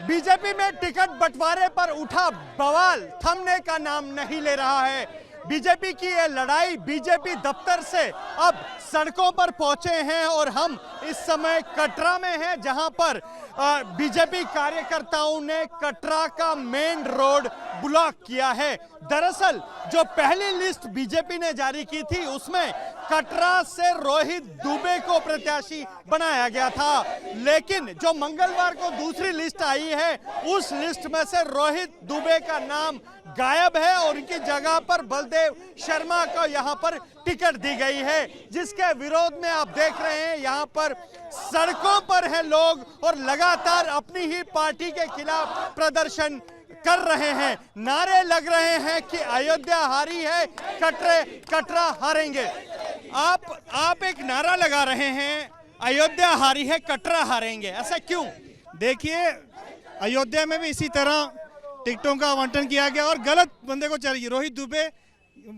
BJP में ticket बंटवारे पर उठा बवाल थमने का नाम नहीं ले रहा है। बीजेपी की ये लड़ाई बीजेपी दफ्तर से अब सड़कों पर पहुंचे हैं और हम इस समय कटरा में हैं, जहां पर बीजेपी कार्यकर्ताओं ने कटरा का मेन रोड ब्लॉक किया है। दरअसल जो पहली लिस्ट बीजेपी ने जारी की थी उसमें कटरा से रोहित दुबे को प्रत्याशी बनाया गया था, लेकिन जो मंगलवार को दूसरी लिस्ट आई है उस लिस्ट में से रोहित दुबे का नाम गायब है और उनकी जगह पर बलदेव शर्मा को यहां पर टिकट दी गई है, जिसके विरोध में आप देख रहे हैं यहां पर सड़कों पर हैं लोग और लगातार अपनी ही पार्टी के खिलाफ प्रदर्शन कर रहे हैं। नारे लग रहे हैं कि अयोध्या हारी है, कटरा हारेंगे। आप एक नारा लगा रहे हैं अयोध्या हारी है, कटरा हारेंगे, ऐसा क्यों? देखिए, अयोध्या में भी इसी तरह टिकटों का आवंटन किया गया और गलत बंदे को चाहिए। रोहित दुबे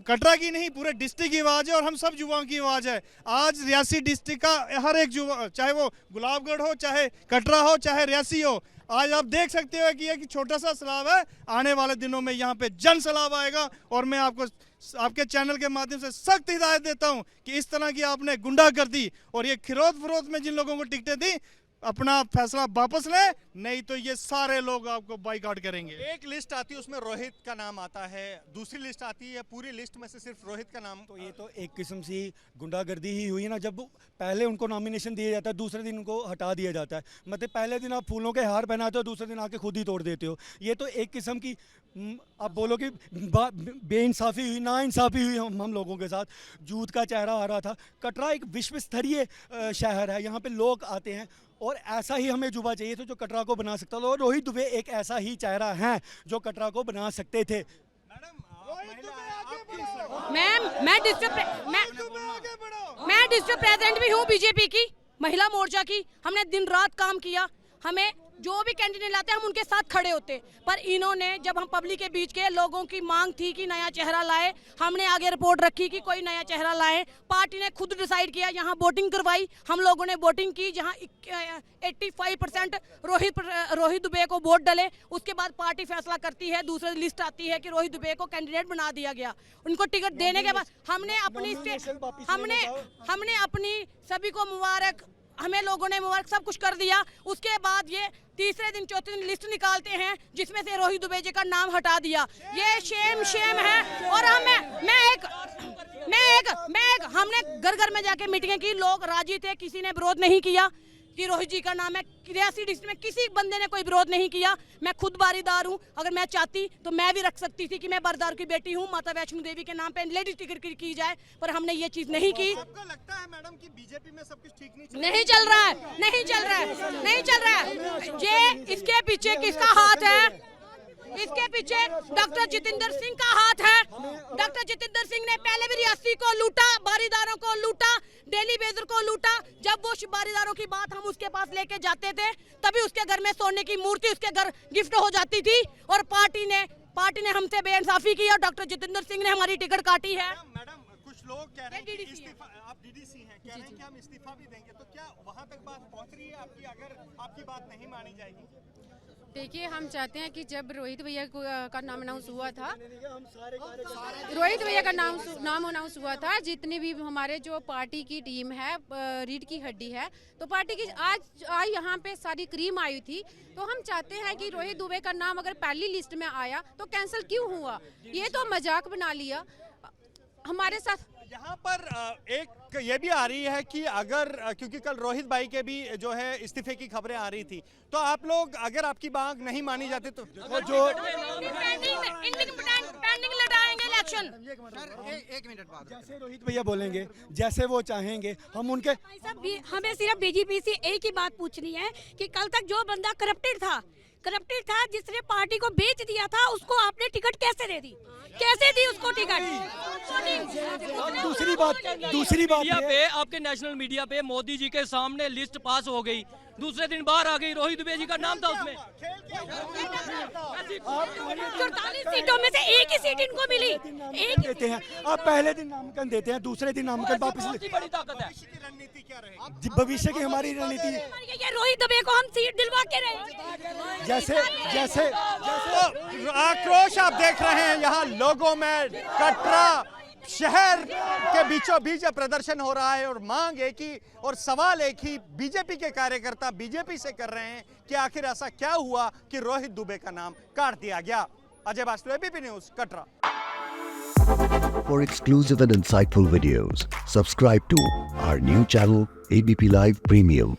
कटरा की नहीं, पूरे डिस्ट्रिक्ट की आवाज़ है और हम सब युवाओं की आवाज़ है। आज रियासी डिस्ट्रिक्ट का हर एक युवा, चाहे वो गुलाबगढ़ हो, चाहे कटरा हो, चाहे रियासी हो, आज आप देख सकते हो कि एक छोटा सा सैलाब है। आने वाले दिनों में यहाँ पे जन सैलाब आएगा और मैं आपको आपके चैनल के माध्यम से सख्त हिदायत देता हूँ कि इस तरह की आपने गुंडागर्दी और ये खिरोद फरोद में जिन लोगों को टिकटें दी, अपना फैसला वापस ले, नहीं तो ये सारे लोग आपको बाइकआउट करेंगे। एक लिस्ट आती है उसमें रोहित का नाम आता है, दूसरी लिस्ट आती है पूरी लिस्ट में से सिर्फ रोहित का नाम। तो ये तो एक किस्म से गुंडागर्दी ही हुई ना, जब पहले उनको नॉमिनेशन दिया जाता है दूसरे दिन उनको हटा दिया जाता है। मतलब पहले दिन आप फूलों के हार पहनाते हो, दूसरे दिन आके खुद ही तोड़ देते हो। ये तो एक किस्म की आप बोलो कि बेइंसाफ़ी हुई, नाइंसाफ़ी हुई हम लोगों के साथ। जूत का चेहरा आ रहा था। कटरा एक विश्व स्तरीय शहर है, यहाँ पे लोग आते हैं और ऐसा ही हमें जुबा चाहिए था जो कटरा को बना सकता था, और रोहित दुबे एक ऐसा ही चेहरा है जो कटरा को बना सकते थे। मैं डिस्ट्रिक्ट प्रेसिडेंट भी हूँ बीजेपी की, महिला मोर्चा की। हमने दिन रात काम किया, हमें जो भी कैंडिडेट लाते हम उनके साथ खड़े होते, पर इन्होंने जब हम पब्लिक के बीच के लोगों की मांग थी कि नया चेहरा लाए, हमने आगे रिपोर्ट रखी कि कोई नया चेहरा लाए। पार्टी ने खुद डिसाइड किया, यहाँ वोटिंग करवाई, हम लोगों ने वोटिंग की, जहाँ 85% रोहित दुबे को वोट डले। उसके बाद पार्टी फैसला करती है, दूसरी लिस्ट आती है कि रोहित दुबे को कैंडिडेट बना दिया गया। उनको टिकट देने के बाद हमने अपनी सभी को मुबारक, हमें लोगों ने मुबारक सब कुछ कर दिया। उसके बाद ये तीसरे दिन चौथे दिन लिस्ट निकालते हैं जिसमें से रोहित दुबे जी का नाम हटा दिया। ये शेम है। और हमने घर घर में जाके मीटिंगें की, लोग राजी थे, किसी ने विरोध नहीं किया कि रोहित जी का नाम है। रियासी डिस्ट्रिक्ट में किसी बंदे ने कोई विरोध नहीं किया। मैं खुद बारीदार हूँ, अगर मैं चाहती तो मैं भी रख सकती थी कि मैं बारीदार की बेटी हूँ, माता वैष्णो देवी के नाम पे लेडीज टिकट की जाए, पर हमने ये चीज नहीं की। आपको लगता है मैडम कि बीजेपी में सब कुछ ठीक नहीं चल रहा है। ये इसके पीछे किसका हाथ है? इसके पीछे डॉक्टर जितेंद्र सिंह का हाथ है। डॉक्टर जितेंद्र सिंह ने पहले भी रियासी को लूटा, बारीदारों को लूटा, डेली बेजर को लूटा। जब वो बारीदारों की बात हम उसके पास लेके जाते थे तभी उसके घर में सोने की मूर्ति उसके घर गिफ्ट हो जाती थी, और पार्टी ने हमसे बेइंसाफी की और डॉक्टर जितेंद्र सिंह ने हमारी टिकट काटी है। मैडम कुछ लोग कह रहे हैं कि इस्तीफा, आप डीडीसी हैं, कह रहे हैं कि हम इस्तीफा भी देंगे, तो क्या वहां तक बात पहुंच रही है आपकी, अगर आपकी बात नहीं मानी जाएगी? देखिए, हम चाहते हैं कि जब रोहित भैया का नाम अनाउंस हुआ था, रोहित भैया का नाम अनाउंस हुआ था, जितने भी हमारे जो पार्टी की टीम है, रीढ़ की हड्डी है, तो पार्टी की आज यहाँ पे सारी क्रीम आई थी। तो हम चाहते हैं कि रोहित दुबे का नाम अगर पहली लिस्ट में आया तो कैंसिल क्यों हुआ? ये तो मजाक बना लिया हमारे साथ। यहाँ पर एक ये भी आ रही है कि अगर, क्योंकि कल रोहित भाई के भी जो है इस्तीफे की खबरें आ रही थी, तो आप लोग अगर आपकी मांग नहीं मानी जाती तो जो पेंडिंग लड़ाएंगे इलेक्शन। एक मिनट बाद जैसे रोहित भैया बोलेंगे, जैसे वो चाहेंगे, हम उनके हमें सिर्फ बीजेपी से एक ही बात पूछनी है कि कल तक जो बंदा करप्टेड था, जिसने पार्टी को बेच दिया था, उसको आपने टिकट कैसे दे दी? कैसे दी उसको टिकट? दूसरी बात पे आपके नेशनल मीडिया पे मोदी जी के सामने लिस्ट पास हो गई, दूसरे दिन बाहर आ गई, रोहित दुबे जी का नाम था उसमें। 48 सीटों में से एक ही सीट इनको मिली, एक देते हैं। आप पहले दिन नामांकन देते हैं, दूसरे दिन नामांकन वापस बहुत बड़ी ताकत है। रणनीति क्या रहेगी? जी, भविष्य की हमारी रणनीति है। ये रोहित दुबे को हम सीट दिलवा के रहे। जैसे जैसे तो आक्रोश आप देख रहे हैं यहाँ लोगों में, कटरा शहर के बीचों बीच प्रदर्शन हो रहा है और मांग एक ही और सवाल एक ही बीजेपी के कार्यकर्ता बीजेपी से कर रहे हैं कि आखिर ऐसा क्या हुआ कि रोहित दुबे का नाम काट दिया गया। अजय वास्तव, ABP news, Katra. For exclusive and insightful videos, subscribe to our new channel ABP Live Premium.